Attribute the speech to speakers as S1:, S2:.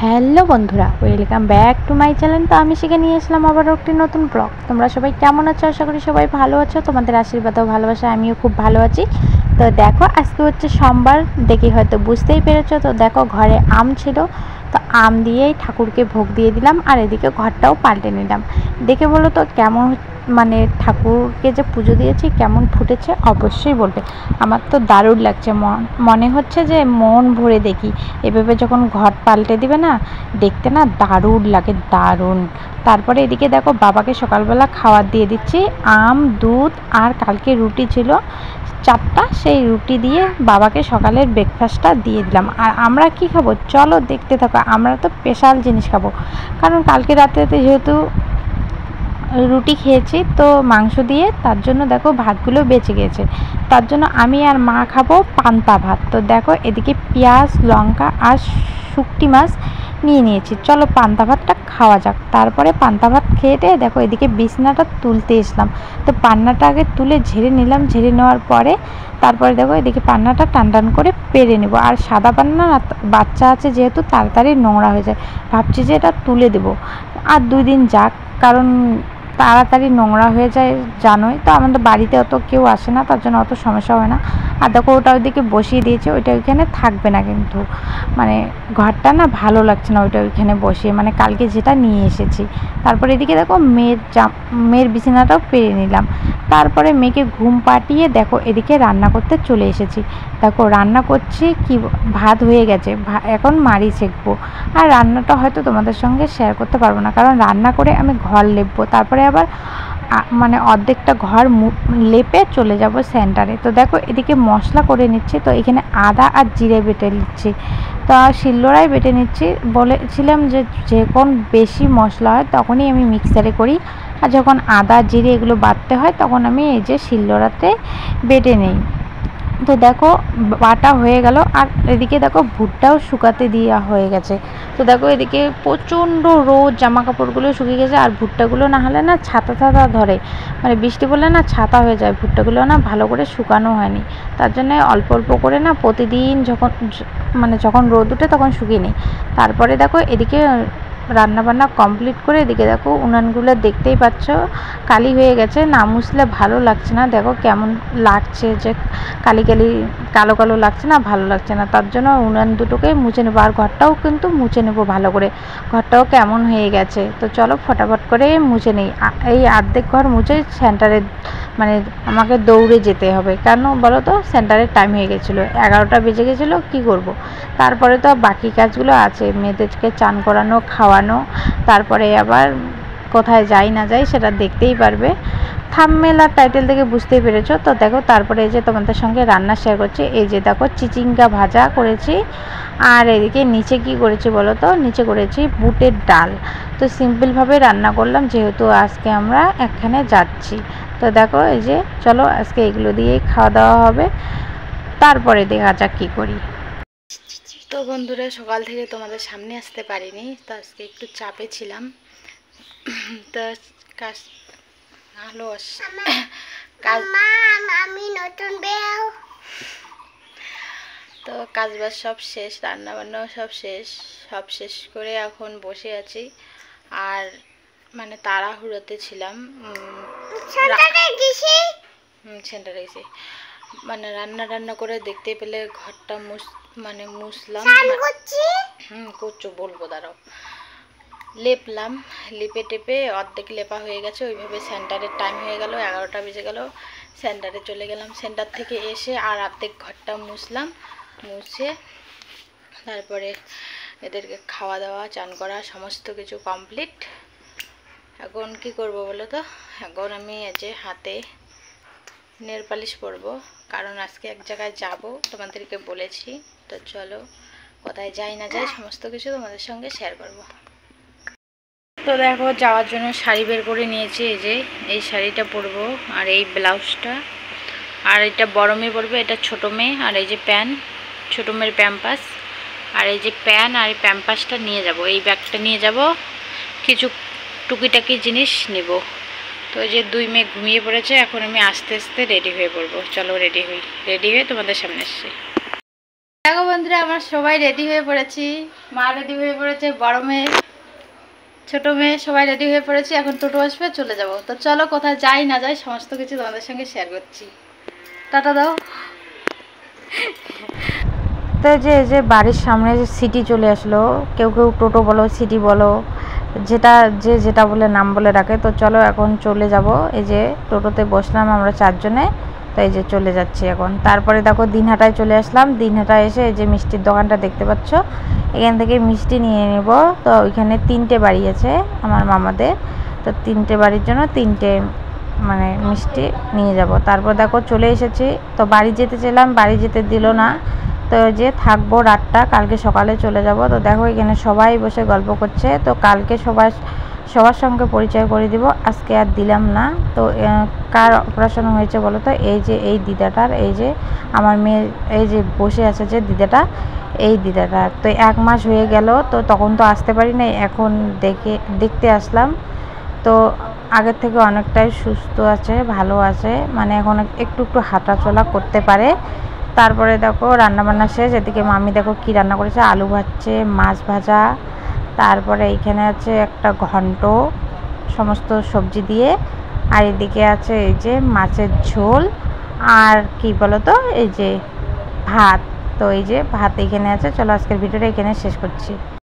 S1: Hello বন্ধুরা, welcome back to my channel. তো আমি সেখানে নিয়ে আসলাম আবার একটি নতুন ব্লগ। তোমরা সবাই কেমন আছো? আশা করি সবাই ভালো আছো। তোমাদের আশীর্বাদ ও ভালোবাসায় আমিও খুব ভালো আছি। তো দেখো, আজকে হচ্ছে সোমবার, দেখে হয়তো বুঝতেই পেরেছো। তো দেখো, ঘরে আম ছিল, তো আম দিয়েই ঠাকুরকে ভোগ দিয়ে দিলাম, আর এদিকে ঘরটাও পাল্টে নিলাম। দেখে বলো তো কেমন, মানে ঠাকুরকে যে পুজো দিয়েছি কেমন ফুটেছে অবশ্যই বলবে। আমার তো দারুণ লাগছে, মনে হচ্ছে যে মন ভরে দেখি। এভাবে যখন ঘর পাল্টে দিবে না, দেখতে না দারুণ লাগে, দারুণ। তারপরে এদিকে দেখো, বাবাকে সকালবেলা খাবার দিয়ে দিচ্ছি, আম, দুধ আর কালকে রুটি ছিল 4টা, সেই রুটি দিয়ে বাবাকে সকালের ব্রেকফাস্টটা দিয়ে দিলাম। আর আমরা কি খাবো চলো দেখতে থাকো। আমরা তো স্পেশাল জিনিস খাবো, কারণ কালকে রাত্রেতে যেহেতু রুটি খেয়েছি তো মাংস দিয়ে, তার জন্য দেখো ভাতগুলো বেঁচে গেছে। তার জন্য আমি আর মা খাবো পান্তা ভাত। তো দেখো, এদিকে পেঁয়াজ, লঙ্কা আর শুকটি মাছ নিয়ে নিয়েছি। চলো পান্তা ভাতটা খাওয়া যাক। তারপরে পান্তা ভাত খেয়ে দেখো, এদিকে বিছনাটা তুলতে এসলাম। তো পান্নাটা আগে তুলে ঝেড়ে নিলাম। ঝেড়ে নেওয়ার পরে তারপরে দেখো, এদিকে পান্নাটা টান টান করে পেরে নেব। আর সাদা পান্না না, বাচ্চা আছে যেহেতু তাড়াতাড়ি নোংরা হয়ে যায়, ভাবছি যে এটা তুলে দেবো আর 2 দিন যাক, কারণ তাড়াতাড়ি নোংরা হয়ে যায় জানোই তো। আমাদের বাড়িতে অত কেউ আসে না, তার জন্য অত সমস্যা হয় না। আর দেখো, ওটা ওইদিকে বসিয়ে দিয়েছে, ওইটা ওইখানে থাকবে না কিন্তু, মানে ঘরটা না ভালো লাগছে না ওইটা ওইখানে বসিয়ে, মানে কালকে যেটা নিয়ে এসেছি। তারপরে এদিকে দেখো, মেয়ের বিছানাটাও পেরে নিলাম। তারপরে মেয়েকে ঘুম পাঠিয়ে দেখো, এদিকে রান্না করতে চলে এসেছি। দেখো রান্না করছি কি, ভাত হয়ে গেছে, এখন মাড়ি সেঁকবো। আর রান্নাটা হয়তো তোমাদের সঙ্গে শেয়ার করতে পারবো না, কারণ রান্না করে আমি ঘর লেপবো, তারপরে আবার মানে অর্ধেকটা ঘর লেপে চলে যাব সেন্টারে। তো দেখো, এদিকে মশলা করে নিচ্ছি। তো এখানে আদা আর জিরে বেটে নিচ্ছি, তো শিলনোড়ায় বেটে নিচ্ছি। বলেছিলাম যে যখন বেশি মশলা হয় তখনই আমি মিক্সারে করি, আর যখন আদা জিরে এগুলো বাটতে হয় তখন আমি এই যে শিলনোড়াতে বেটে নিই। তো দেখো, বাটা হয়ে গেল। আর এদিকে দেখো, ভুট্টাও শুকাতে দেওয়া হয়ে গেছে। তো দেখো, এদিকে প্রচণ্ড রোদ, জামা কাপড়গুলো শুকিয়ে গেছে। আর ভুট্টাগুলো না হলে না ছাতা ছাতা ধরে, মানে বৃষ্টি পড়লে না ছাতা হয়ে যায়। ভুট্টাগুলো না ভালো করে শুকানো হয়নি, তার জন্য অল্প অল্প করে না প্রতিদিন যখন রোদ উঠে তখন শুকিয়ে নিই। তারপরে দেখো, এদিকে রান্নাবান্না কমপ্লিট করে এদিকে দেখো, উনানগুলো দেখতেই পাচ্ছ কালি হয়ে গেছে, না মুছলে ভালো লাগছে না। দেখো কেমন লাগছে, যে কালি কালি কালো কালো লাগছে না, ভালো লাগছে না। তার জন্য উনান দুটোকে মুছে নেবো, আর ঘরটাও কিন্তু মুছে নেবো ভালো করে। ঘরটাও কেমন হয়ে গেছে, তো চলো ফটাফট করে মুছে নেই। এই অর্ধেক ঘর মুছে সেন্টারে, মানে আমাকে দৌড়ে যেতে হবে, কেন বলো তো, সেন্টারের টাইম হয়ে গেছিলো, 11টা বেজে গেছিলো। কি করব। তারপরে তো বাকি কাজগুলো আছে, মেয়েদেরকে চান করানো, খাওয়ানো, তারপরে আবার কোথায় যাই না যাই সেটা দেখতেই পারবে, থাম্বনেল আর টাইটেল থেকে বুঝতেই পেরেছো। তো দেখো, তারপরে এই যে তোমাদের সঙ্গে রান্না শেয়ার করছি। এই যে দেখো, চিচিঙ্গা ভাজা করেছি, আর এদিকে নিচে কি করেছি বলো তো, নিচে করেছি বুটের ডাল। তো সিম্পলভাবে রান্না করলাম, যেহেতু আজকে আমরা এখানে যাচ্ছি। তো দেখো, এই যে চলো আজকে এগুলো দিয়েই খাওয়া দাওয়া হবে, তারপরে দেখা যাক কী করি। তো বন্ধুরা, সকাল থেকে তোমাদের সামনে আসতে পারিনি, তো আজকে একটু চাপে ছিলাম। তো কাজ ভালো আমি নতুন বেও, তো কাজবাজ সব শেষ, রান্নাবান্নাও সব শেষ করে এখন বসে আছি। আর মানে তাড়াহুড়োতে ছিলাম, সেন্টারে গেছি, মানে রান্না করে দেখতে পেলে ঘরটা মুছলাম, করছো বলবো, দাঁড়াও। লেপলাম, লিপে টেপে অর্ধেক লেপা হয়ে গেছে। ওইভাবে সেন্টারের টাইম হয়ে গেল, 11টা বেজে গেল। সেন্টারে চলে গেলাম, সেন্টার থেকে এসে আর অর্ধেক ঘরটা মুছলাম। মুছে তারপরে এদেরকে খাওয়া দাওয়া, চান করা সমস্ত কিছু কমপ্লিট। এখন কি করব বলো তো, এখন আমি এই যে হাতে নেল পালিশ পরবো, কারণ আজকে এক জায়গায় যাব, তোমাদেরকে বলেছি। তো চলো, কোথায় যাই না যাই সমস্ত কিছু তোমাদের সঙ্গে শেয়ার করব। তো দেখো, যাওয়ার জন্য শাড়ি বের করে নিয়েছি। এই যে এই শাড়িটা পরবো, আর এই ব্লাউজটা, আর এটা বড় মেয়ে পরবে, এটা ছোটো মেয়ে। আর এই যে প্যান্ট, ছোটো মেয়ের প্যাম্পাস, আর এই যে প্যান্ট আর এই প্যাম্পাসটা নিয়ে যাব, এই ব্যাগটা নিয়ে যাব, কিছু টুকিটাকি জিনিস নেব। তো এই যে 2 মেয়ে ঘুমিয়ে পড়েছে, এখন আমি আস্তে আস্তে রেডি হয়ে পড়বো। চলো রেডি হয়ে তোমাদের সামনে এসছি। দেখো বন্ধুরা, আমার সবাই রেডি হয়ে পড়েছি। মা রেডি হয়ে পড়েছে, বড় মেয়ে, ছোট মেয়ে, সবাই রেডি হয়ে পড়েছি। এখন টোটো আসবে, চলে যাব। তো চলো, কোথায় যাই না যাই সমস্ত কিছু তোমাদের সঙ্গে শেয়ার করছি। টাটা দাও। তো যে বাড়ির সামনে যে সিটি চলে আসলো, কেউ কেউ টোটো বলো, সিটি বলো, যেটা বলে নাম বলে রাখে। তো চলো এখন চলে যাব। এই যে টোটোতে বসলাম আমরা 4 জনে। তো এই যে চলে যাচ্ছি এখন। তারপরে দেখো দিনহাটায় চলে আসলাম। দিনহাটায় এসে এই যে মিষ্টির দোকানটা দেখতে পাচ্ছ, এখান থেকে মিষ্টি নিয়ে নেব। তো ওইখানে 3টে বাড়ি আছে আমার মামাদের। তো 3টে বাড়ির জন্য 3টে মানে মিষ্টি নিয়ে যাব। তারপর দেখো চলে এসেছি। তো বাড়ি যেতে চাইলাম, বাড়ি যেতে দিল না। তো যে থাকবো রাতটা, কালকে সকালে চলে যাব। তো দেখো এখানে সবাই বসে গল্প করছে। তো কালকে সবার সঙ্গে পরিচয় করে দিব, আজকে আর দিলাম না। তো কার অপারেশন হয়েছে বলো তো? এই যে এই দিদাটার, এই যে আমার মেয়ে, এই যে বসে আছে যে দিদাটা, এই দিদাটার। তো 1 মাস হয়ে গেল। তো তখন তো আসতে পারি নাই, এখন দেখতে আসলাম। তো আগের থেকে অনেকটাই সুস্থ আছে, ভালো আছে, মানে এখন একটু একটু হাঁটাচলা করতে পারে। তারপরে দেখো রান্নাবান্না শেষ। এদিকে মামি দেখো কি রান্না করেছে, আলু ভাজছে, মাছ ভাজা, তারপরে এইখানে আছে একটা ঘন্ট সমস্ত সবজি দিয়ে, আর এদিকে আছে এই যে মাছের ঝোল, আর কি বলো তো, এই যে ভাত। তো এই যে ভাত এখানে আছে। চলো আজকের ভিডিওটা এখানে শেষ করছি।